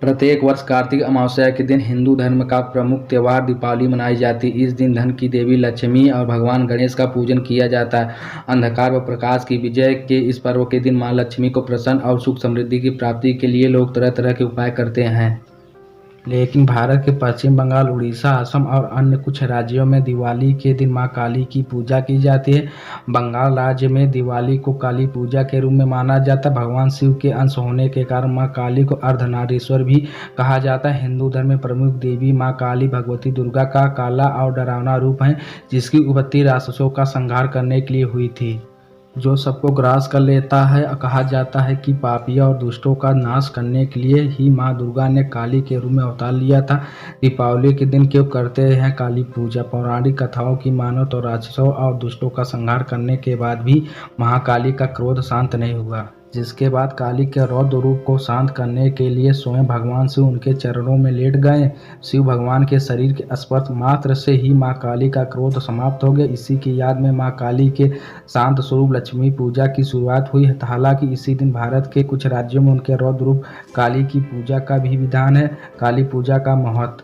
प्रत्येक वर्ष कार्तिक अमावस्या के दिन हिंदू धर्म का प्रमुख त्यौहार दीपावली मनाई जाती है। इस दिन धन की देवी लक्ष्मी और भगवान गणेश का पूजन किया जाता है। अंधकार व प्रकाश की विजय के इस पर्व के दिन मां लक्ष्मी को प्रसन्न और सुख समृद्धि की प्राप्ति के लिए लोग तरह तरह के उपाय करते हैं। लेकिन भारत के पश्चिम बंगाल, उड़ीसा, असम और अन्य कुछ राज्यों में दिवाली के दिन मां काली की पूजा की जाती है। बंगाल राज्य में दिवाली को काली पूजा के रूप में माना जाता है। भगवान शिव के अंश होने के कारण मां काली को अर्धनारीश्वर भी कहा जाता है। हिंदू धर्म में प्रमुख देवी मां काली भगवती दुर्गा का काला और डरावना रूप है, जिसकी उत्पत्ति राक्षसों का संहार करने के लिए हुई थी, जो सबको ग्रास कर लेता है। कहा जाता है कि पापियों और दुष्टों का नाश करने के लिए ही मां दुर्गा ने काली के रूप में अवतार लिया था। दीपावली के दिन क्यों करते हैं काली पूजा? पौराणिक कथाओं की मानो तो राक्षसों और दुष्टों का संहार करने के बाद भी महाकाली का क्रोध शांत नहीं हुआ, जिसके बाद काली के रौद्र रूप को शांत करने के लिए स्वयं भगवान शिव उनके चरणों में लेट गए। शिव भगवान के शरीर के स्पर्श मात्र से ही मां काली का क्रोध समाप्त हो गया। इसी की याद में मां काली के शांत स्वरूप लक्ष्मी पूजा की शुरुआत हुई है। हालांकि इसी दिन भारत के कुछ राज्यों में उनके रौद्र रूप काली की पूजा का भी विधान है। काली पूजा का महत्व।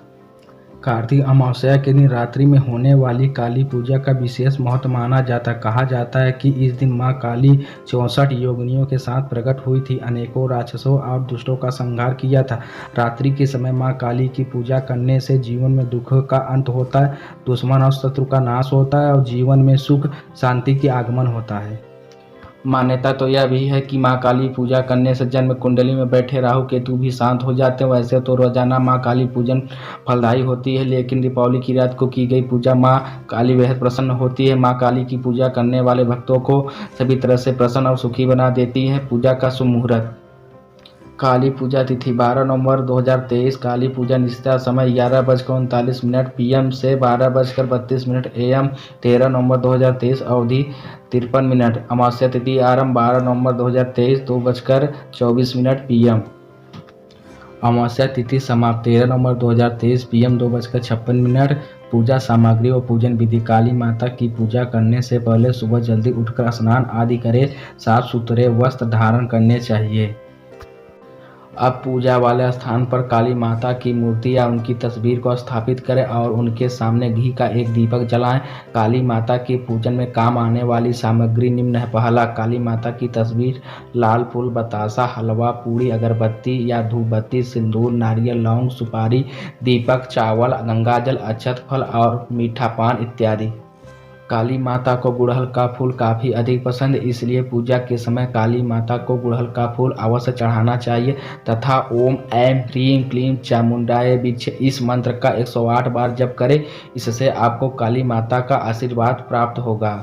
कार्तिक अमावस्या के दिन रात्रि में होने वाली काली पूजा का विशेष महत्व माना जाता है। कहा जाता है कि इस दिन मां काली 64 योगिनियों के साथ प्रकट हुई थी, अनेकों राक्षसों और दुष्टों का संहार किया था। रात्रि के समय मां काली की पूजा करने से जीवन में दुख का अंत होता है, दुश्मन और शत्रु का नाश होता है और जीवन में सुख शांति के आगमन होता है। मान्यता तो यह भी है कि मां काली पूजा करने से जन्म कुंडली में बैठे राहु केतु भी शांत हो जाते हैं। वैसे तो रोजाना मां काली पूजन फलदायी होती है, लेकिन दीपावली की रात को की गई पूजा मां काली बेहद प्रसन्न होती है। मां काली की पूजा करने वाले भक्तों को सभी तरह से प्रसन्न और सुखी बना देती है। पूजा का शुभ मुहूर्त। काली पूजा तिथि 12 नवंबर 2023। काली पूजा निश्चित समय 11:39 PM से 12:32 AM। 13 नवंबर 2023। अवधि 53 मिनट। अमावस्या तिथि आरंभ 12 नवंबर 2023 2:24 PM। अमावस्या तिथि समाप्त 13 नवंबर 2023 PM 2:56। पूजा सामग्री और पूजन विधि। काली माता की पूजा करने से पहले सुबह जल्दी उठकर स्नान आदि करें। साफ सुथरे वस्त्र धारण करने चाहिए। अब पूजा वाले स्थान पर काली माता की मूर्ति या उनकी तस्वीर को स्थापित करें और उनके सामने घी का एक दीपक जलाएं। काली माता के पूजन में काम आने वाली सामग्री निम्न है। पहला, काली माता की तस्वीर, लाल फूल, बतासा, हलवा, पूड़ी, अगरबत्ती या धूप बत्ती, सिंदूर, नारियल, लौंग, सुपारी, दीपक, चावल, गंगाजल, अक्षत, फल और मीठा पान इत्यादि। काली माता को गुड़हल का फूल काफ़ी अधिक पसंद है, इसलिए पूजा के समय काली माता को गुड़हल का फूल अवश्य चढ़ाना चाहिए तथा ओम ऐं ह्रीं क्लीं चामुंडाय विद्महे इस मंत्र का 108 बार जप करें। इससे आपको काली माता का आशीर्वाद प्राप्त होगा।